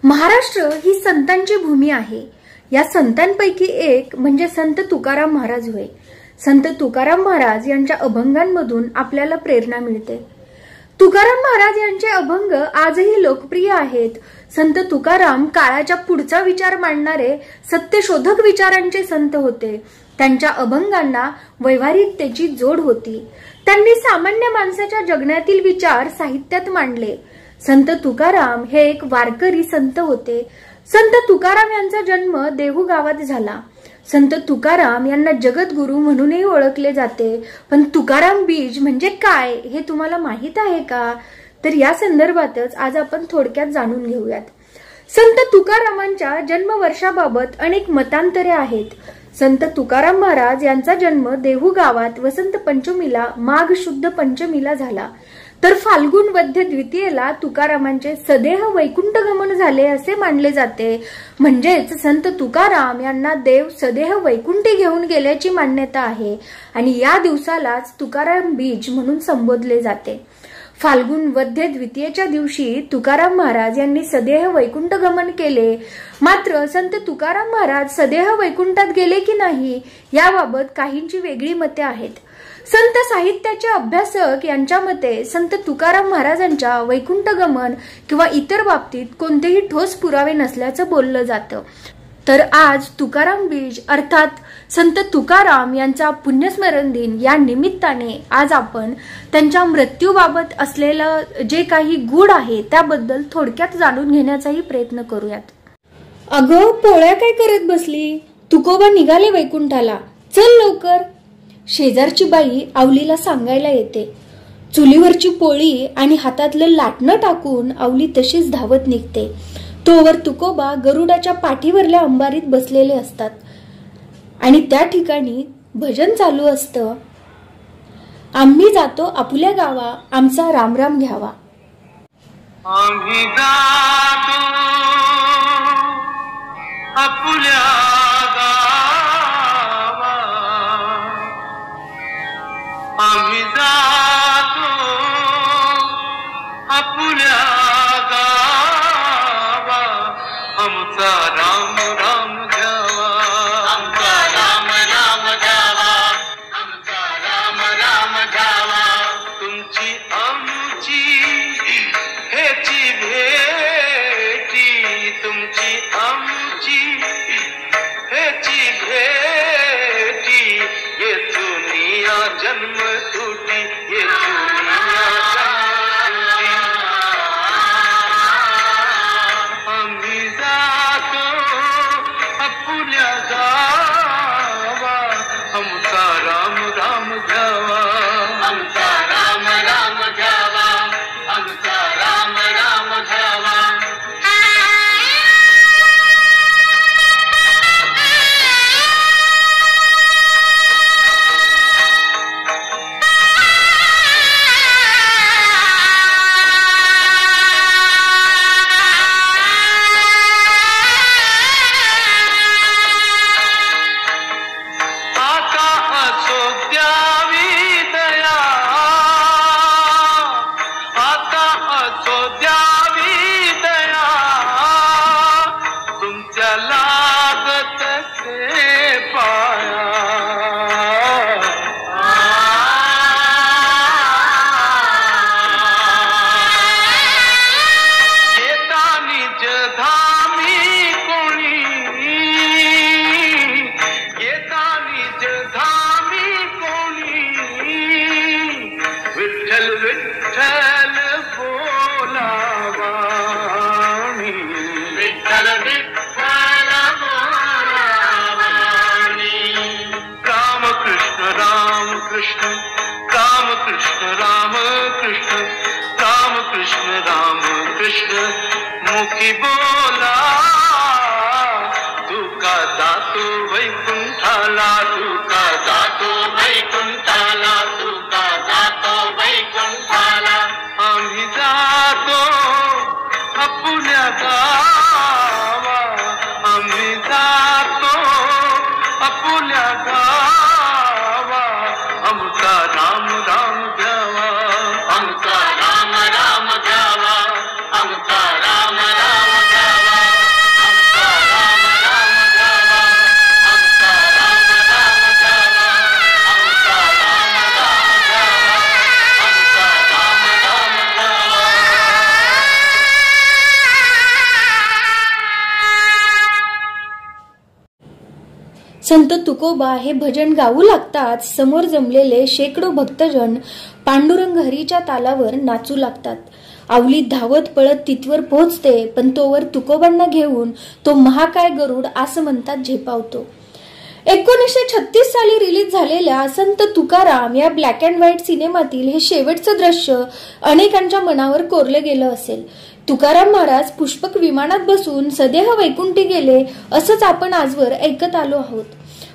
महाराष्ट्र ही संतांची भूमी आहे। या संतांपैकी एक म्हणजे संत तुकाराम महाराज होय। संत तुकाराम महाराज यांच्या अभंगांमधून आपल्याला प्रेरणा मिळते। तुकाराम महाराज यांचे अभंग आजही लोकप्रिय आहेत। संत तुकाराम काळाच्या पुढचा विचार मांडणारे सत्यशोधक विचारांचे संत होते। त्यांच्या अभंगांना व्यवहारिकतेची जोड होती। त्यांनी सामान्य माणसाच्या जगण्यातील विचार साहित्यात मांडले। संत तुकाराम हे एक वारकरी संत होते। संत तुकाराम यांचा जन्म देहू गावात झाला। संत तुकाराम यांना जगद्गुरु म्हणूनही ओळखले जाते। पण तुकाराम बीज म्हणजे काय हे तुम्हाला माहित आहे का? तर या संदर्भातच आज आपण थोडक्यात जाणून घेऊयात। संत तुकारामांच्या जन्मवर्षाबाबत अनेक मतांतरे आहेत। संत तुकाराम महाराज यांचा जन्म देहू गावात वसंत पंचमीला माघ शुद्ध पंचमीला झाला। तर फाल्गुन वद्य द्वितीयेला तुकारामांचे सदेह वैकुंठ गमन झाले असे मानले जाते। म्हणजेच संत तुकाराम यांना देव सदेह वैकुंठी घेऊन गेल्याची मान्यता आहे आणि या दिवसालाच तुकाराम बीज म्हणून संबोधले जाते। फाल्गुन वद्य द्वितीयेच्या दिवशी तुकाराम महाराज यांनी सदेह वैकुंठ गमन केले। मात्र संत तुकाराम महाराज सदेह वैकुंठात गेले की नाही याबाबत काहींची वेगळी मते आहेत। संत साहित्याचे अभ्यासक यांच्या मते संत तुकाराम महाराजांच्या वैकुंठ गमन किंवा इतर बाबतीत कोणतेही ठोस पुरावे नसल्याचं बोललं जातं। तर आज तुकाराम बीज अर्थात संत तुकाराम यांचा पुण्यस्मरण दिन या निमित्ताने आज आपण त्यांच्या मृत्यूबाबत असलेलं जे काही गूढ आहे त्याबद्दल थोडक्यात जाणून घेण्याचाही प्रयत्न करूयात। अगं पोळ्या काय करत बसली? तुकोबा निघाले वैकुंठाला, चल लवकर। शेजारची बाई आवलीला सांगायला येते। चुलीवरची पोळी आणि हातातलं लाटणं टाकून आवली तशीच धावत निघते। तोवर तुकोबा गरुडाच्या पाठीवरल्या अंबारीत बसलेले असतात आणि त्या ठिकाणी भजन चालू असतं। आम्ही जातो आपुल्या गावा, आमचा रामराम घ्यावा। आम्ही जातो आपुल्या गावा, आम्ही जातो आपुल्या गावा, आमचा राम राम घ्यावा, आमचा राम राम घ्यावा, आमचा राम राम घ्यावा। तुमची आमची हेची भेटी, तुमची आमची हेची भेटी, येथुनिया जन्म तुटी, येथुनिया जन्म तुटी। आम्ही जातो आपुल्या गावा, आमचा राम राम घ्यावा, आमचा राम राम घ्यावा, आमचा राम राम घ्यावा। आता असो द्यावी दया, आता असो द्यावी दया, तुमच्या लागत से पाया। येता निज धामी कोणी, येता निज धामी कोणी, विठ्ठल विठ्ठल बोलावाणी, विठ्ठल विठ्ठल बोलावाणी। राम कृष्ण राम कृष्ण, राम कृष्ण राम कृष्ण, राम कृष्ण राम कृष्ण, मुखी बोला तुका जातो वैकुंठाला, तुका जातो वैकुंठाला, तुका जातो वैकुंठाला। आम्ही जातो आपुल्या गावा, आम्ही जातो आपुल्या गावा, आमचा राम राम घ्यावा, आमचा राम राम घ्यावा, आमचा राम राम घ्यावा। संत तुकोबा हे भजन गाऊ लागतात समोर जमलेले शेकडो भक्तजन पांडुरंग हरीच्या तालावर नाचू लागतात. आवली धावत पळत तिथवर पोहोचते, पण तोवर तुकोबांना घेऊन तो महाकाय गरुड असं म्हणतात झेपावतो. 1936 साली रिलीज झालेल्या संत तुकाराम या ब्लॅक अँड व्हाईट सिनेमातील हे शेवटचं दृश्य अनेकांच्या मनावर कोरलं गेलं असेल. तुकाराम महाराज पुष्पक विमानात बसून सदेह वैकुंठी गेले असंच आपण आजवर ऐकत आलो आहोत.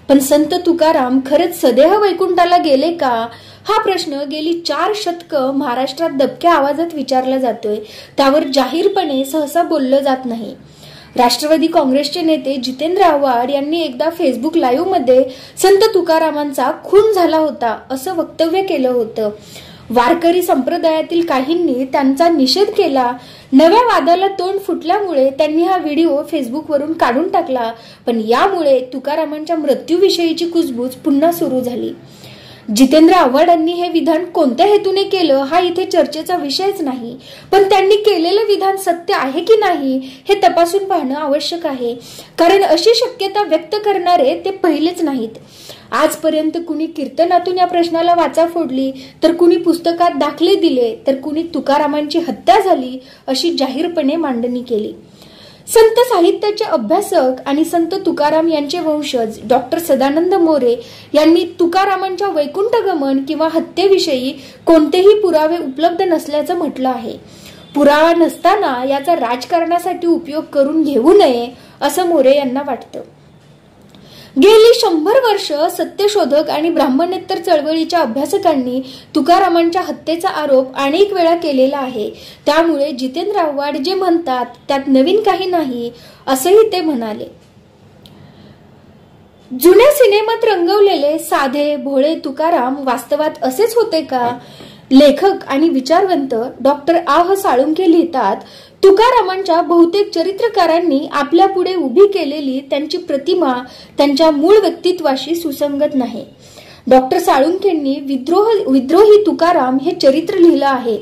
पण संत तुकाराम खरंच सदेह वैकुंठाला गेले का, हा प्रश्न गेली 4 शतकं महाराष्ट्रात दबक्या आवाजात विचारला जातोय. त्यावर जाहीरपणे सहसा बोललं जात नाही. राष्ट्रवादी काँग्रेसचे नेते जितेंद्र आव्हाड यांनी एकदा फेसबुक लाईव्ह मध्ये संत तुकारामांचा खून झाला होता असं वक्तव्य केलं होतं. वारकरी संप्रदायातील काहींनी त्यांचा निषेध केला. नव्या वादाला तोंड फुटल्यामुळे त्यांनी हा व्हिडिओ फेसबुकवरून काढून टाकला. पण यामुळे तुकारामांच्या मृत्यूविषयीची कुजबूज पुन्हा सुरू झाली. जितेंद्र आव्हाडांनी हे विधान कोणत्या हेतूने केलं हा इथे चर्चेचा विषयच नाही. पण त्यांनी केलेलं विधान सत्य आहे की नाही हे तपासून पाहणं आवश्यक आहे. कारण अशी शक्यता व्यक्त करणारे ते पहिलेच नाहीत. आजपर्यंत कुणी कीर्तनातून या प्रश्नाला वाचा फोडली, तर कुणी पुस्तकात दाखले दिले, तर कुणी तुकारामांची हत्या झाली अशी जाहीरपणे मांडणी केली. संत साहित्याचे अभ्यासक आणि संत तुकाराम यांचे वंशज डॉक्टर सदानंद मोरे यांनी तुकारामांच्या वैकुंठगमन किंवा हत्येविषयी कोणतेही पुरावे उपलब्ध नसल्याचं म्हटलं आहे. पुरावा नसताना याचा राजकारणासाठी उपयोग करून घेऊ नये असं मोरे यांना वाटतं. गेली 100 वर्ष सत्यशोधक आणि ब्राह्मणेतर चळवळीच्या अभ्यासकांनी तुकारामांच्या हत्येचा आरोप अनेक वेळा केलेला आहे. त्यामुळे जितेंद्र आव्हाड जे म्हणतात त्यात नवीन काही नाही असंही ते म्हणाले. जुन्या सिनेमात रंगवलेले साधे भोळे तुकाराम वास्तवात असेच होते का? लेखक आणि विचारवंत डॉक्टर आह साळुंखे लिहितात, तुकारामांच्या बहुतेक चरित्रकारांनी आपल्या पुढे उभी केलेली त्यांची प्रतिमा त्यांच्या मूळ व्यक्तित्वाशी सुसंगत नाही. डॉक्टर साळुंखेंनी विद्रोही तुकाराम हे चरित्र लिहिलं आहे.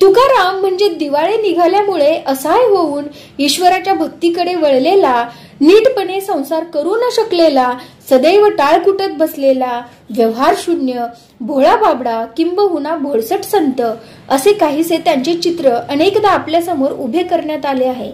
तुकाराम म्हणजे दिवाळे निघाल्यामुळे असहाय होऊन ईश्वराच्या भक्तीकडे वळलेला, नीटपणे संसार करू न शकलेला, सदैव टाळ कुटत बसलेला, व्यवहार शून्य, भोळा बाबडा किंबहुना भोळसट संत असे काहीसे त्यांचे चित्र अनेकदा आपल्या समोर उभे करण्यात आले आहे.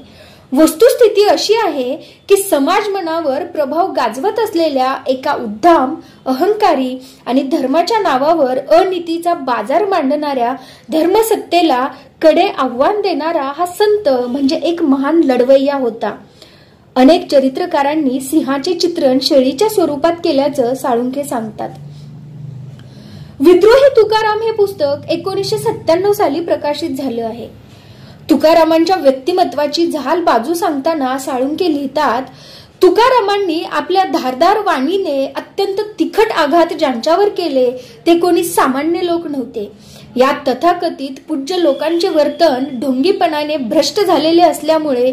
वस्तुस्थिती अशी आहे की समाज मनावर प्रभाव गाजवत असलेल्या एका उद्दाम, अहंकारी आणि धर्माच्या नावावर अनीतीचा बाजार मांडणाऱ्या धर्मसत्तेला कडे आव्हान देणारा हा संत म्हणजे एक महान लढवय्या होता. अनेक चरित्रकारांनी सिंहाचे चित्रण शेळीच्या स्वरूपात केल्याचं साळुंखे सांगतात. विद्रोही तुकाराम हे पुस्तक 1997 साली प्रकाशित झालं आहे. तुकारामांच्या व्यक्तिमत्वाची झाल बाजू सांगताना साळुंखे लिहितात, तुकारामांनी आपल्या धारदार वाणीने अत्यंत तिखट आघात ज्यांच्यावर केले ते कोणी सामान्य लोक नव्हते. या तथाकथित पूज्य लोकांचे वर्तन ढोंगीपणाने भ्रष्ट झालेले असल्यामुळे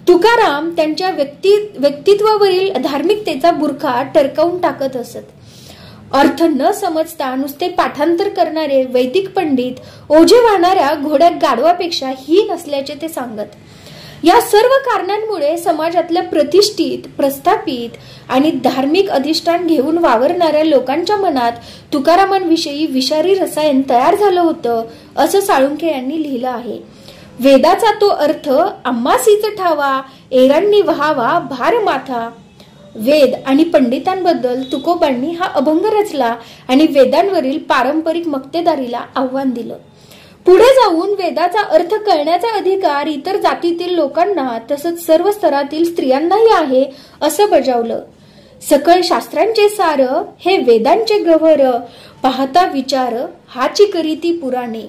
तुकाराम त्यांच्या व्यक्तित्वावरील धार्मिकतेचा बुरखा टरकावून टाकत असत. अर्थ न समजता नुसते पाठांतर करणारे वैदिक पंडित ओझे वाहणाऱ्या घोड्यात गाढवापेक्षा हीन असल्याचे ते सांगत. या सर्व कारणांमुळे समाजातल्या प्रतिष्ठित, प्रस्थापित आणि धार्मिक अधिष्ठान घेऊन वावरणाऱ्या लोकांच्या मनात तुकारामांविषयी विषारी रसायन तयार झालं होतं असं साळुंखे यांनी लिहिलं आहे. वेदाचा तो अर्थ आम्हासीच ठावा, एरांनी व्हावा भार माथा. वेद आणि पंडितांबद्दल तुकोबांनी हा अभंग रचला आणि वेदांवरील पारंपरिक मक्तेदारीला आव्हान दिलं. पुढे जाऊन वेदाचा अर्थ कळण्याचा अधिकार इतर जातीतील लोकांना तसंच सर्व स्तरातील स्त्रियांनाही आहे असं बजावलं. सकळ शास्त्रांचे सार हे वेदांचे गव्हर, पाहता विचार हाची करीती पुराणे.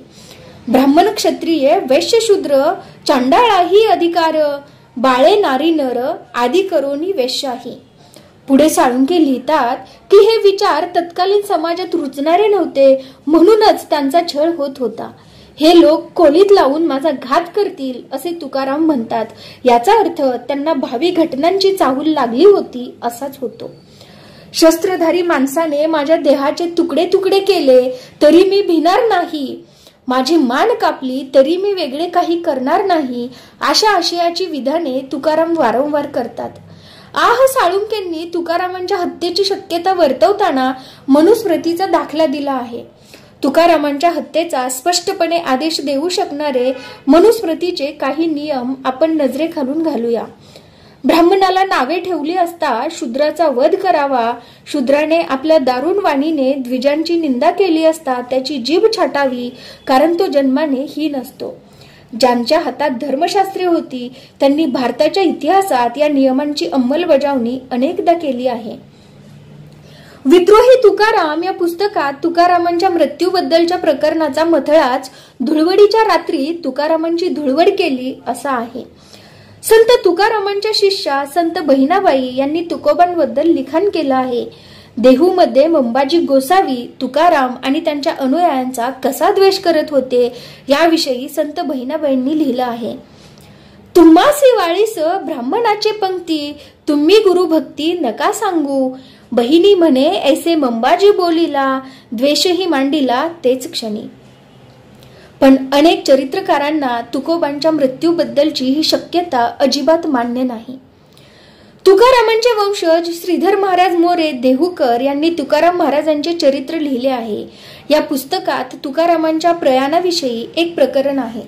ब्राह्मण क्षत्रिय वैश्य शूद्र चांडाळाही अधिकार, बाळे नारी नर आदी करोनी वेश्याही. पुढे साळुंखे लिहितात की हे विचार तत्कालीन समाजात रुचणारे नव्हते, म्हणूनच त्यांचा छळ होत होता. हे लोक खोलीत लावून माझा घात करतील असे तुकाराम म्हणतात. याचा अर्थ त्यांना भावी घटनांची चाहूल लागली होती असाच होतो. शस्त्रधारी माणसाने माझ्या देहाचे तुकडे तुकडे केले तरी मी भिणार नाही, माझी मान कापली तरी मी वेगळे काही करणार नाही, अशा आशयाची विधाने तुकाराम वारंवार करतात. आह साळुंखेंनी तुकारामांच्या हत्येची शक्यता वर्तवताना मनुस्मृतीचा दाखला दिला आहे. तुकारामांच्या हत्येचा स्पष्टपणे आदेश देऊ शकणारे मनुस्मृतीचे काही नियम आपण नजरेखालून घालूया. ब्राह्मणाला नावे ठेवली असता शूद्राचा वध करावा, शूद्राने आपल्या दारुण वाणीने द्विजांची निंदा केली असता त्याची जीभ छाटावी, कारण तो जन्माने हीन असतो. ज्यांच्या हातात धर्मशास्त्रे होती त्यांनी भारताच्या इतिहासात या नियमांची अंमलबजावणी अनेकदा केली आहे. विद्रोही तुकाराम या पुस्तकात तुकारामांच्या मृत्यूबद्दलच्या प्रकरणाचा मथळाच धुळवडीच्या रात्री तुकारामांची धुळवड केली असा आहे. संत तुकारामांच्या शिष्या संत बहिणाबाई यांनी तुकोबांबद्दल लिखाण केलं आहे. देहूमध्ये मंबाजी गोसावी तुकाराम आणि त्यांच्या अनुयायांचा कसा द्वेष करत होते याविषयी संत बहिणाबाईंनी लिहिलं आहे. तुम्हासी वाळीस ब्राह्मणाचे पंक्ती, तुम्ही गुरुभक्ती नका सांगू. बहिणी म्हणे ऐसे मंबाजी बोलीला, द्वेषही मांडिला तेच क्षणी. पण अनेक चरित्रकारांना तुकोबांच्या मृत्यूबद्दलची ही शक्यता अजिबात मान्य नाही. तुकारामांचे वंशज श्रीधर महाराज मोरे देहूकर यांनी तुकाराम महाराजांचे चरित्र लिहिले आहे. या पुस्तकात तुकारामांच्या प्रयाणाविषयी एक प्रकरण आहे.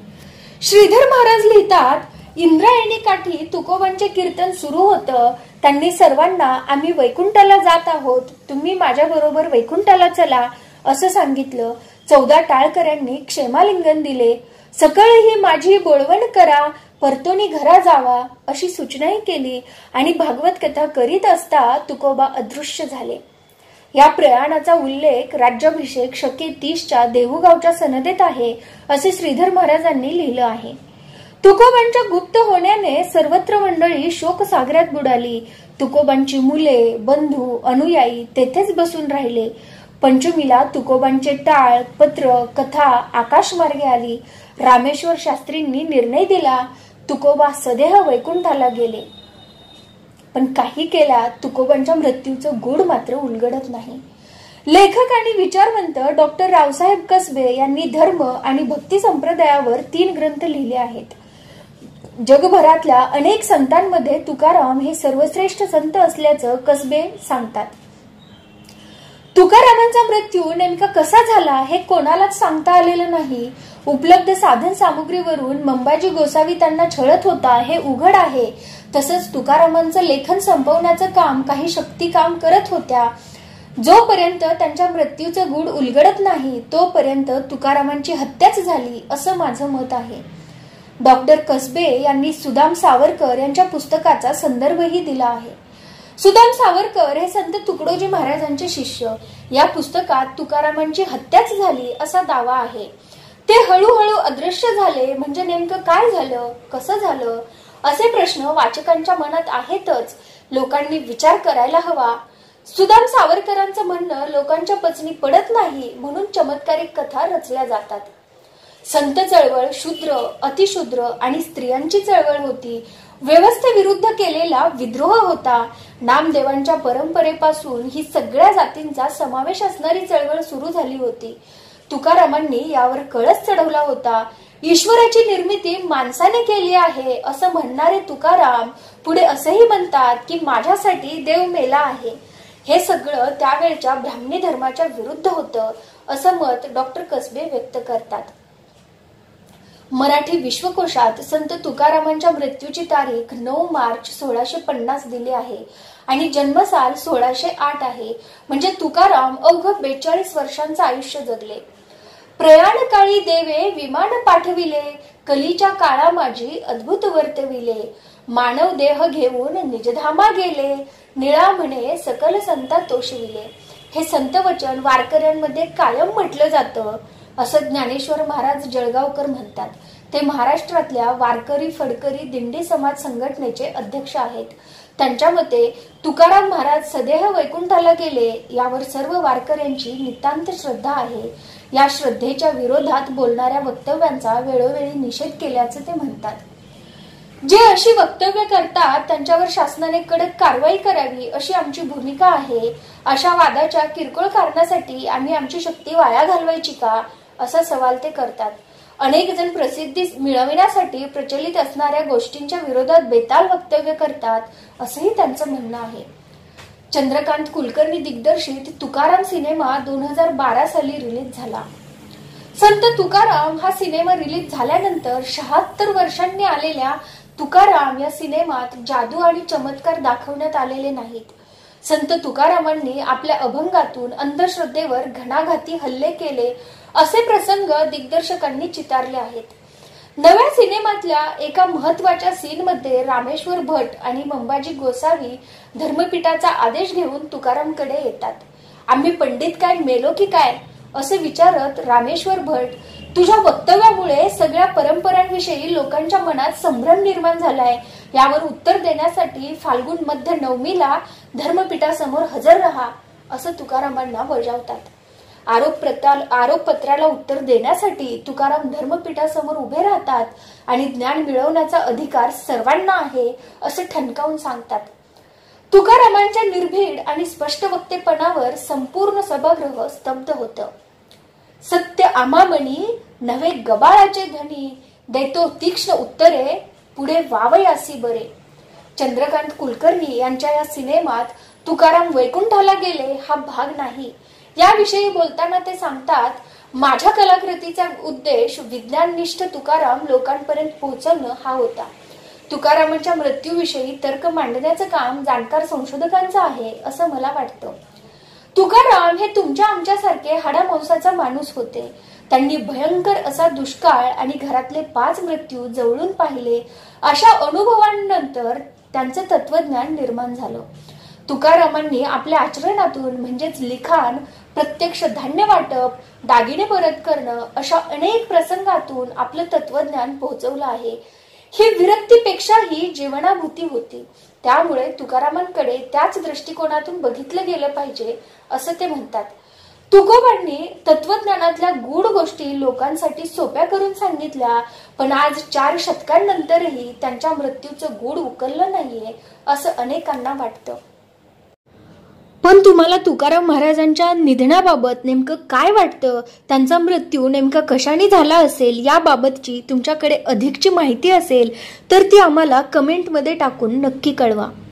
श्रीधर महाराज लिहितात, इंद्रायणी काठी तुकोबांचे कीर्तन सुरू होतं. त्यांनी सर्वांना आम्ही वैकुंठाला जात आहोत, तुम्ही माझ्या बरोबर वैकुंठाला चला असं सांगितलं. 14 टाळकऱ्यांनी क्षेमालिंगन दिले. सकाळी माझी बोळवण करा, परतोनी घरा जावा अशी सूचनाही केली आणि भागवत कथा करीत असता तुकोबा अदृश्य झाले. या प्रयाणाचा उल्लेख राज्याभिषेक शके 30च्या देहूगावच्या सनदेत आहे असे श्रीधर महाराजांनी लिहिलं आहे. तुकोबांच्या गुप्त होण्याने सर्वत्र मंडळी शोकसागरात बुडाली. तुकोबांची मुले, बंधू, अनुयायी तेथेच बसून राहिले. पंचमीला तुकोबांचे टाळ, पत्र, कथा आकाशमार्गे आली. रामेश्वर शास्त्रींनी निर्णय दिला, तुकोबा सदेह वैकुंठाला गेले. पण काही केल्या तुकोबांच्या मृत्यूचं गूढ मात्र उलगडत नाही. लेखक आणि विचारवंत डॉक्टर रावसाहेब कसबे यांनी धर्म आणि भक्ती संप्रदायावर 3 ग्रंथ लिहिले आहेत. जगभरातल्या अनेक संतांमध्ये तुकाराम हे सर्वश्रेष्ठ संत असल्याचं कसबे सांगतात. तुकारामांचा मृत्यू नेमका कसा झाला हे कोणालाच सांगता आलेलं नाही. उपलब्ध साधन सामुग्रीवरून मंबाजी गोसावी त्यांना छळत होता हे उघड आहे. तसंच तुकारामांचं लेखन संपवण्याचं काम काही शक्ती काम करत होत्या. जोपर्यंत त्यांच्या मृत्यूचं गूढ उलगडत नाही तोपर्यंत तुकारामांची हत्याच झाली असं माझं मत आहे. डॉक्टर कसबे यांनी सुदाम सावरकर यांच्या पुस्तकाचा संदर्भही दिला आहे. सुदाम सावरकर हे संत तुकडोजी महाराजांचे शिष्य. या पुस्तकात तुकारामांची हत्याच झाली असा दावा आहे. ते हळूहळू अदृश्य झाले म्हणजे नेमकं काय झालं, कसं झालं असे प्रश्न वाचकांच्या मनात आहेतच. लोकांनी विचार करायला हवा. सुदाम सावरकरांचं म्हणणं लोकांच्या पचनी पडत नाही म्हणून चमत्कारिक कथा रचल्या जातात. संत चळवळ शूद्र, अतिशूद्र आणि स्त्रियांची चळवळ होती. व्यवस्थेविरुद्ध केलेला विद्रोह होता. नामदेवांच्या परंपरेपासून ही सगळ्या जातींचा समावेश असणारी चळवळ सुरू झाली होती. तुकारामांनी यावर कळस चढवला होता. ईश्वराची निर्मिती माणसाने केली आहे असं म्हणणारे तुकाराम पुढे असंही म्हणतात की माझ्यासाठी देव मेला आहे. हे सगळं त्यावेळच्या ब्राह्मणी धर्माच्या विरुद्ध होतं असं मत डॉक्टर कसबे व्यक्त करतात. मराठी विश्वकोशात संत तुकारामांच्या मृत्यूची तारीख 9 मार्च 1650 दिली आहे आणि जन्मसाल 1608 आहे. म्हणजे तुकाराम अवघ 42 वर्षांचं आयुष्य जगले. प्रयाण काळी देवे विमान पाठविले, कलीच्या काळा माझी अद्भुत वर्तविले. मानव देह घेऊन निजधामा गेले, निळा म्हणे सकल संता तोषविले. हे संत वचन वारकऱ्यांमध्ये कायम म्हटलं जातं असं ज्ञानेश्वर महाराज जळगावकर म्हणतात. ते महाराष्ट्रातल्या वारकरी फडकरी दिंडी समाज संघटनेचे अध्यक्ष आहेत. त्यांच्या मते तुकाराम महाराज सदेह वैकुंठाला गेले यावर सर्व वारकऱ्यांची नितांत श्रद्धा आहे. या श्रद्धेच्या विरोधात बोलणाऱ्या वक्तव्यांचा वेळोवेळी निषेध केल्याचं ते म्हणतात. जे अशी वक्तव्य करतात त्यांच्यावर शासनाने कडक कारवाई करावी अशी आमची भूमिका आहे. अशा वादाच्या किरकोळ कारणासाठी आम्ही आमची शक्ती वाया घालवायची का असा सवाल ते करतात. अनेक जण प्रसिद्धी मिळविण्यासाठी प्रचलित असणाऱ्या गोष्टींच्या विरोधात बेताल वक्तव्य करतात, असंही त्यांचं म्हणणं आहे. चंद्रकांत कुलकर्णी दिग्दर्शित तुकाराम सिनेमा 2012 साली रिलीज झाला. संत तुकाराम हा सिनेमा रिलीज झाल्यानंतर 76 वर्षांनी आलेल्या तुकाराम या सिनेमात जादू आणि चमत्कार दाखवण्यात आलेले नाहीत. संत तुकारामांनी आपल्या अभंगातून अंधश्रद्धेवर घणाघाती हल्ले केले असे प्रसंग दिग्दर्शकांनी चितारले आहेत. नव्या सिनेमातल्या एका महत्वाच्या सीनमध्ये रामेश्वर भट आणि मंबाजी गोसावी धर्मपीठाचा आदेश घेऊन तुकारामकडे येतात. आम्ही पंडित काय मेलो की काय असे विचारत रामेश्वर भट, तुझ्या वक्तव्यामुळे सगळ्या परंपरांविषयी लोकांच्या मनात संभ्रम निर्माण झालाय, यावर उत्तर देण्यासाठी फाल्गुन मध्य नवमीला धर्मपीठासमोर हजर राहा असं तुकारामांना बजावतात. आरोपपत्राला उत्तर देण्यासाठी तुकाराम धर्मपीठासमोर उभे राहतात आणि ज्ञान मिळवण्याचा अधिकार सर्वांना आहे असं ठणकावून सांगतात. तुकारामांच्या निर्भीड आणि स्पष्ट वक्तेपणावर संपूर्ण सभागृह स्तब्ध होतं. सत्य आमामणी नव्हे गबाळाचे धनी, देतो तीक्ष्ण उत्तरे पुढे वावयासी बरे. चंद्रकांत कुलकर्णी यांच्या या सिनेमात तुकाराम वैकुंठाला गेले हा भाग नाही. याविषयी बोलताना ते सांगतात, माझ्या कलाकृतीचा उद्देश विज्ञाननिष्ठ तुकाराम लोकांपर्यंत पोहोचवणं हा होता. तुकारामांच्या मृत्यूविषयी तर्क मांडण्याचं काम जाणकार संशोधकांचं आहे असं मला वाटतं. तुकाराम हे तुमच्या आमच्यासारखे हाडामांसाचा माणूस होते. त्यांनी भयंकर असा दुष्काळ आणि घरातले 5 मृत्यू जवळून पाहिले. अशा अनुभवांनंतर त्यांचं तत्वज्ञान निर्माण झालं. तुकारामांनी आपल्या आचरणातून म्हणजेच लिखाण, प्रत्यक्ष धान्य वाटप, दागिने परत करणं अशा अनेक प्रसंगातून आपलं तत्वज्ञान पोहोचवलं आहे. ही विरक्तीपेक्षाही जीवनाभूती होती. त्यामुळे तुकारामांकडे त्याच दृष्टिकोनातून बघितलं गेलं पाहिजे असं ते म्हणतात. तुकोबांनी तत्वज्ञानातल्या गूढ गोष्टी लोकांसाठी सोप्या करून सांगितल्या, पण आज 4 शतकांनंतरही त्यांच्या मृत्यूचं गूढ उकललं नाहीये असं अनेकांना वाटतं. पण तुम्हाला तुकाराम महाराजांच्या निधनाबाबत नेमकं काय वाटतं? त्यांचा मृत्यू नेमका कशाने झाला असेल याबाबतची तुमच्याकडे अधिकची माहिती असेल तर ती आम्हाला कमेंटमध्ये टाकून नक्की कळवा.